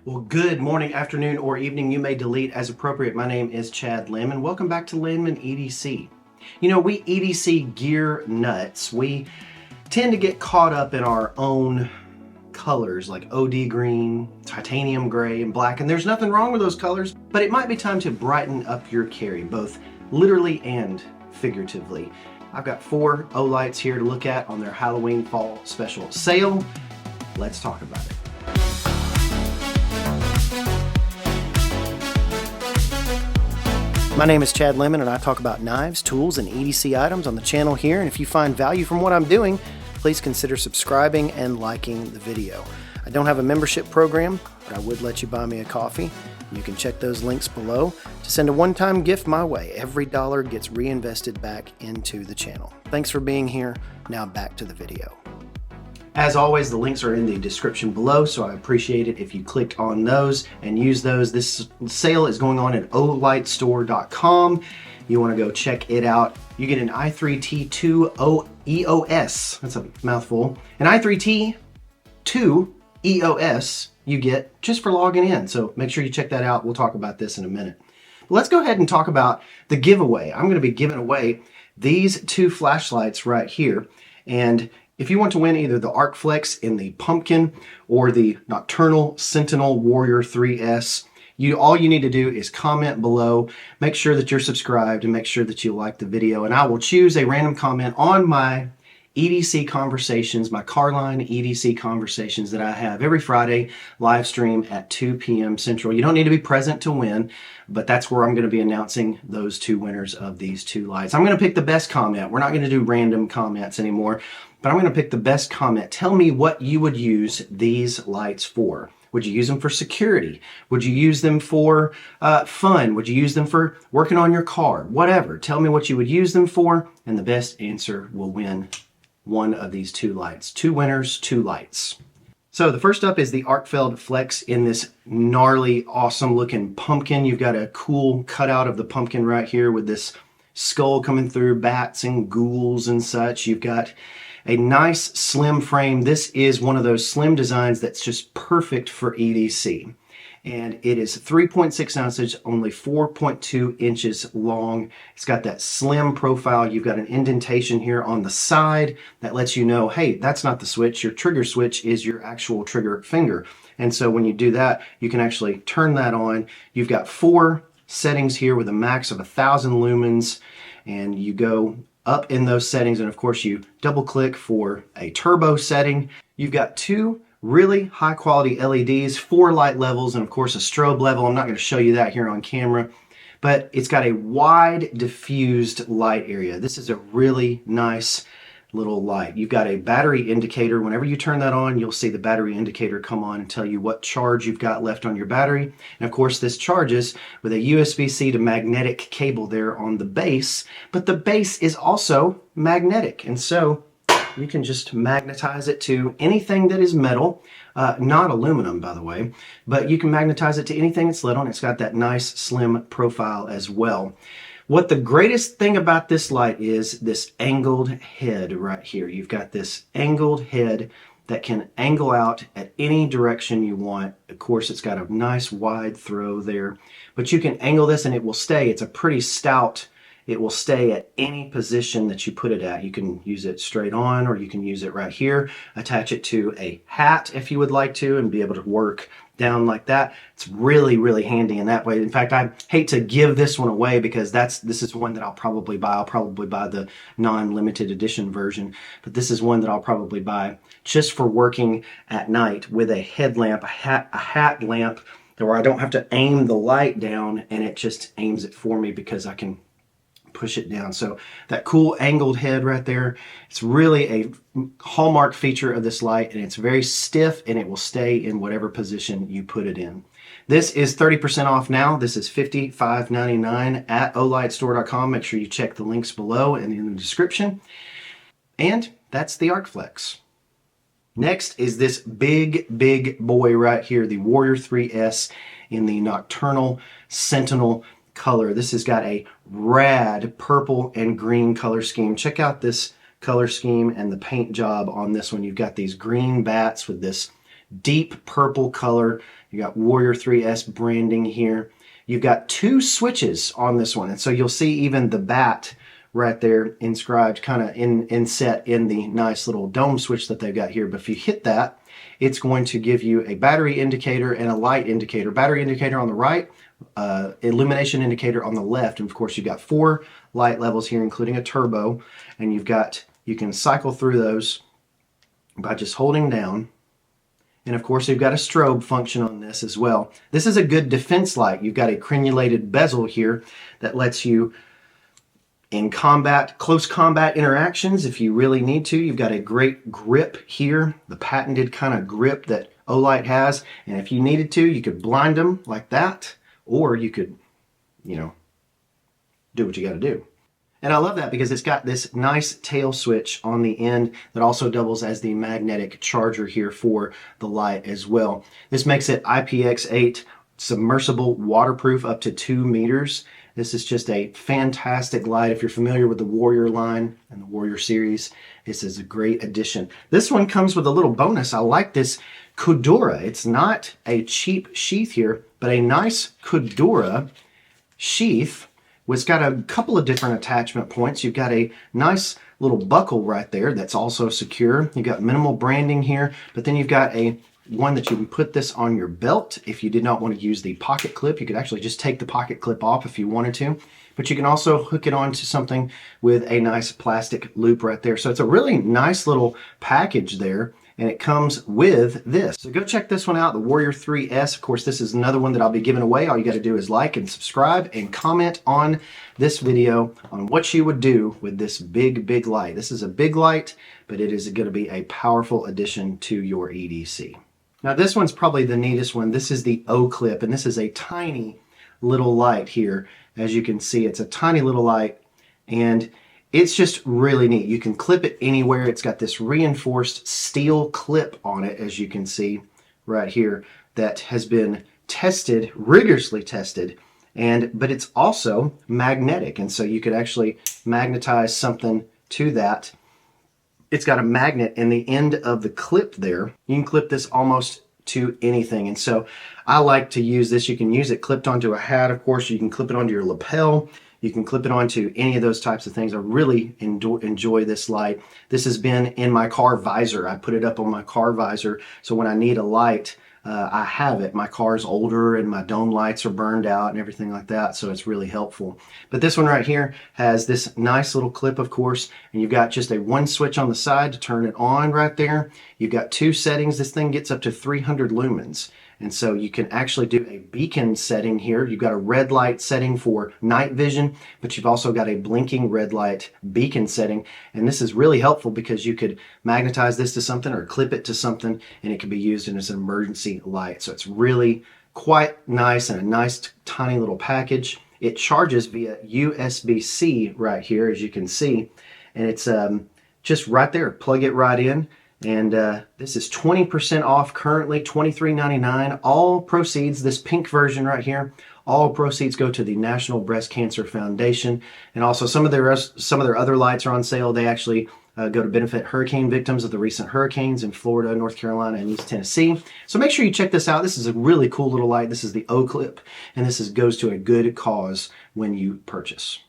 Well, good morning, afternoon, or evening. You may delete as appropriate. My name is Chad Landman. Welcome back to Landman EDC. You know, we EDC gear nuts. We tend to get caught up in our own colors like OD green, titanium gray, and black, and there's nothing wrong with those colors, but it might be time to brighten up your carry, both literally and figuratively. I've got 4 Olights here to look at on their Halloween fall special sale. Let's talk about it. My name is Chad Lemon and I talk about knives, tools, and EDC items on the channel here, and if you find value from what I'm doing, please consider subscribing and liking the video. I don't have a membership program, but I would let you buy me a coffee. You can check those links below to send a one-time gift my way. Every dollar gets reinvested back into the channel. Thanks for being here. Now back to the video. As always, the links are in the description below, so I appreciate it if you clicked on those and use those. This sale is going on at olightstore.com. You want to go check it out. You get an i3T2 EOS, that's a mouthful, an i3T2 EOS you get just for logging in, so make sure you check that out. We'll talk about this in a minute. But let's go ahead and talk about the giveaway. I'm going to be giving away these 2 flashlights right here, and if you want to win either the Olight Flex in the Pumpkin or the Nocturnal Sentinel Warrior 3S, all you need to do is comment below, make sure that you're subscribed, and make sure that you like the video. And I will choose a random comment on my EDC conversations, my Carline EDC conversations that I have every Friday, live stream at 2 p.m. Central. You don't need to be present to win, but that's where I'm going to be announcing those 2 winners of these 2 lights. I'm going to pick the best comment. We're not going to do random comments anymore, but I'm going to pick the best comment. Tell me what you would use these lights for. Would you use them for security? Would you use them for fun? Would you use them for working on your car? Whatever. Tell me what you would use them for, and the best answer will win one of these 2 lights. 2 winners, 2 lights. So the first up is the Olight Flex in this gnarly, awesome looking pumpkin. You've got a cool cutout of the pumpkin right here with this skull coming through, bats and ghouls and such. You've got a nice slim frame. This is one of those slim designs that's just perfect for EDC. And it is 3.6 ounces, only 4.2 inches long. It's got that slim profile. You've got an indentation here on the side that lets you know, hey, that's not the switch. Your trigger switch is your actual trigger finger. And so when you do that, you can actually turn that on. You've got 4 settings here with a max of 1,000 lumens, and you go up in those settings, and of course you double click for a turbo setting. You've got 2 really high quality LEDs, 4 light levels, and of course a strobe level. I'm not going to show you that here on camera, but it's got a wide diffused light area. This is a really nice little light. You've got a battery indicator. Whenever you turn that on, you'll see the battery indicator come on and tell you what charge you've got left on your battery. And of course this charges with a USB-C to magnetic cable there on the base, but the base is also magnetic, and so you can just magnetize it to anything that is metal, not aluminum by the way, but you can magnetize it to anything that's lit on. It's got that nice slim profile as well. What the greatest thing about this light is this angled head right here. You've got this angled head that can angle out at any direction you want. Of course, it's got a nice wide throw there, but you can angle this and it will stay. It's a pretty stout. It will stay at any position that you put it at. You can use it straight on, or you can use it right here, attach it to a hat if you would like to, and be able to work down like that. It's really, really handy in that way. In fact, I hate to give this one away because this is one that I'll probably buy. I'll probably buy the non-limited edition version, but this is one that I'll probably buy just for working at night with a headlamp, a hat lamp, where I don't have to aim the light down and it just aims it for me because I can push it down. So that cool angled head right there, it's really a hallmark feature of this light, and it's very stiff and it will stay in whatever position you put it in. This is 30% off now. This is $55.99 at olightstore.com. Make sure you check the links below and in the description. And that's the Olight Flex. Next is this big boy right here, the Warrior 3S in the Nocturnal Sentinel color. This has got a rad purple and green color scheme. Check out this color scheme and the paint job on this one. You've got these green bats with this deep purple color. You got Warrior 3S branding here. You've got 2 switches on this one, and so you'll see even the bat right there inscribed kind of inset in the nice little dome switch that they've got here. But if you hit that, it's going to give you a battery indicator and a light indicator. Battery indicator on the right, illumination indicator on the left, and of course you've got 4 light levels here, including a turbo, and you can cycle through those by just holding down. And of course you've got a strobe function on this as well. This is a good defense light. You've got a crenulated bezel here that lets you in close combat interactions if you really need to. You've got a great grip here, the patented kind of grip that Olight has, and if you needed to, you could blind them like that, or you could, do what you got to do. And I love that because it's got this nice tail switch on the end that also doubles as the magnetic charger here for the light as well. This makes it IPX8 submersible, waterproof up to 2 meters. This is just a fantastic light. If you're familiar with the Warrior line and the Warrior series, this is a great addition. This one comes with a little bonus. I like this Kudura. It's not a cheap sheath here, but a nice Kudura sheath. It's got a couple of different attachment points. You've got a nice little buckle right there that's also secure. You've got minimal branding here, but then you've got one that you can put this on your belt. If you did not want to use the pocket clip, you could actually just take the pocket clip off if you wanted to. But you can also hook it onto something with a nice plastic loop right there. So it's a really nice little package there. And it comes with this. So go check this one out, the Warrior 3S. Of course, this is another one that I'll be giving away. All you got to do is like and subscribe and comment on this video on what you would do with this big light. This is a big light, but it is going to be a powerful addition to your EDC. Now this one's probably the neatest one. This is the OClip, and this is a tiny little light here. As you can see, it's a tiny little light, and it's just really neat. You can clip it anywhere. It's got this reinforced steel clip on it, as you can see right here, that has been tested, rigorously tested, but it's also magnetic, and so you could actually magnetize something to that. It's got a magnet in the end of the clip there. You can clip this almost to anything, and so I like to use this. You can use it clipped onto a hat, of course. You can clip it onto your lapel. You can clip it onto any of those types of things. I really enjoy this light. This has been in my car visor. I put it up on my car visor, so when I need a light, I have it. My car's older and my dome lights are burned out and everything like that, so it's really helpful. But this one right here has this nice little clip, of course, and you've got just a 1 switch on the side to turn it on right there. You've got 2 settings. This thing gets up to 300 lumens. And so you can actually do a beacon setting here. You've got a red light setting for night vision, but you've also got a blinking red light beacon setting. And this is really helpful because you could magnetize this to something or clip it to something, and it can be used as an emergency light. So it's really quite nice and a nice tiny little package. It charges via USB-C right here, as you can see. And it's just right there. Plug it right in. And this is 20% off currently, $23.99. All proceeds, this pink version right here, all proceeds go to the National Breast Cancer Foundation. And also some of their other lights are on sale. They actually go to benefit hurricane victims of the recent hurricanes in Florida, North Carolina, and East Tennessee. So make sure you check this out. This is a really cool little light. This is the OClip, and this goes to a good cause when you purchase.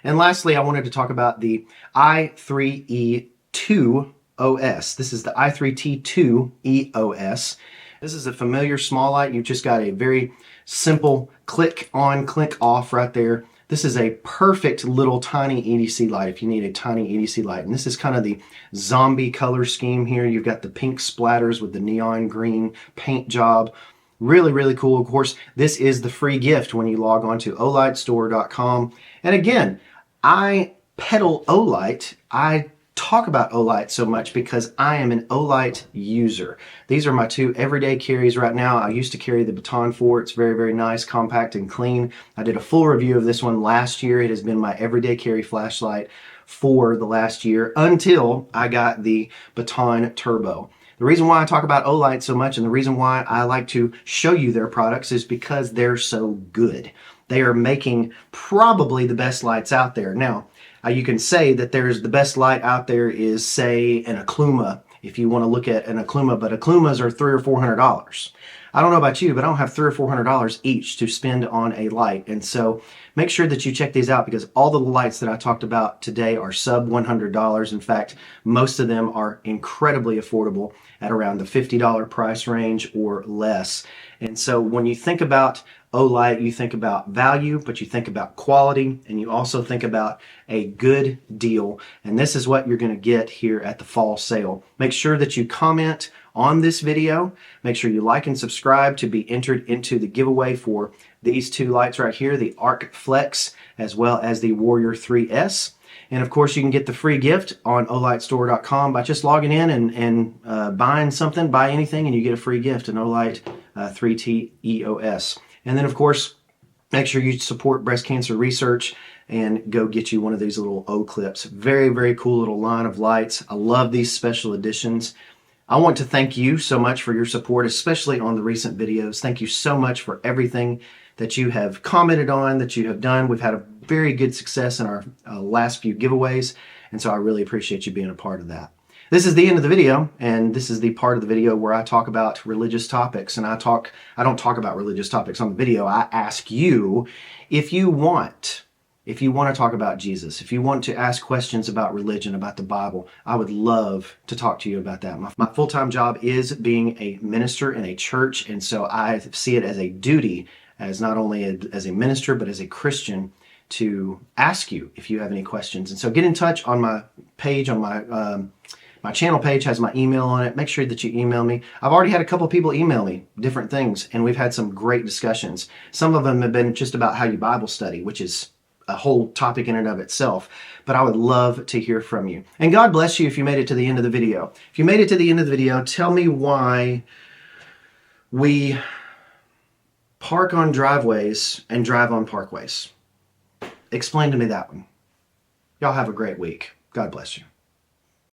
And lastly, I wanted to talk about the i3E2 OS. This is the i3T2 EOS. This is a familiar small light. You've just got a very simple click on, click off right there. This is a perfect little tiny EDC light if you need a tiny EDC light. And this is kind of the zombie color scheme here. You've got the pink splatters with the neon green paint job. Really, really cool. Of course, this is the free gift when you log on to olightstore.com. And again, I peddle Olight. I talk about Olight so much because I am an Olight user. These are my 2 everyday carries right now. I used to carry the Baton 4. It's very, very nice, compact, and clean. I did a full review of this one last year. It has been my everyday carry flashlight for the last year until I got the Baton Turbo. The reason why I talk about Olight so much and the reason why I like to show you their products is because they're so good. They are making probably the best lights out there. Now, you can say that there's the best light out there is, say, an Okluma if you want to look at an Okluma, but Oklumas are $300 or $400. I don't know about you, but I don't have $300 or $400 each to spend on a light. And so make sure that you check these out, because all the lights that I talked about today are sub $100. In fact, most of them are incredibly affordable at around the $50 price range or less. And so when you think about Olight, you think about value, but you think about quality, and you also think about a good deal. And this is what you're going to get here at the fall sale. Make sure that you comment on this video. Make sure you like and subscribe to be entered into the giveaway for these two lights right here, the Olight Flex as well as the Warrior 3S. And of course, you can get the free gift on olightstore.com by just logging in and buying something, buy anything, and you get a free gift, an Olight 3T EOS. And then, of course, make sure you support breast cancer research and go get you one of these little OClips. Very, very cool little line of lights. I love these special editions. I want to thank you so much for your support, especially on the recent videos. Thank you so much for everything that you have commented on, that you have done. We've had a very good success in our last few giveaways, and so I really appreciate you being a part of that. This is the end of the video, and this is the part of the video where I talk about religious topics. And I don't talk about religious topics on the video. I ask you if you want to talk about Jesus, if you want to ask questions about religion, about the Bible. I would love to talk to you about that. My full-time job is being a minister in a church, and so I see it as a duty, as not only as a minister, but as a Christian, to ask you if you have any questions. And so get in touch on my page, on my channel page has my email on it. Make sure that you email me. I've already had a couple of people email me different things, and we've had some great discussions. Some of them have been just about how you Bible study, which is a whole topic in and of itself. But I would love to hear from you. And God bless you if you made it to the end of the video. If you made it to the end of the video, tell me why we park on driveways and drive on parkways. Explain to me that one. Y'all have a great week. God bless you.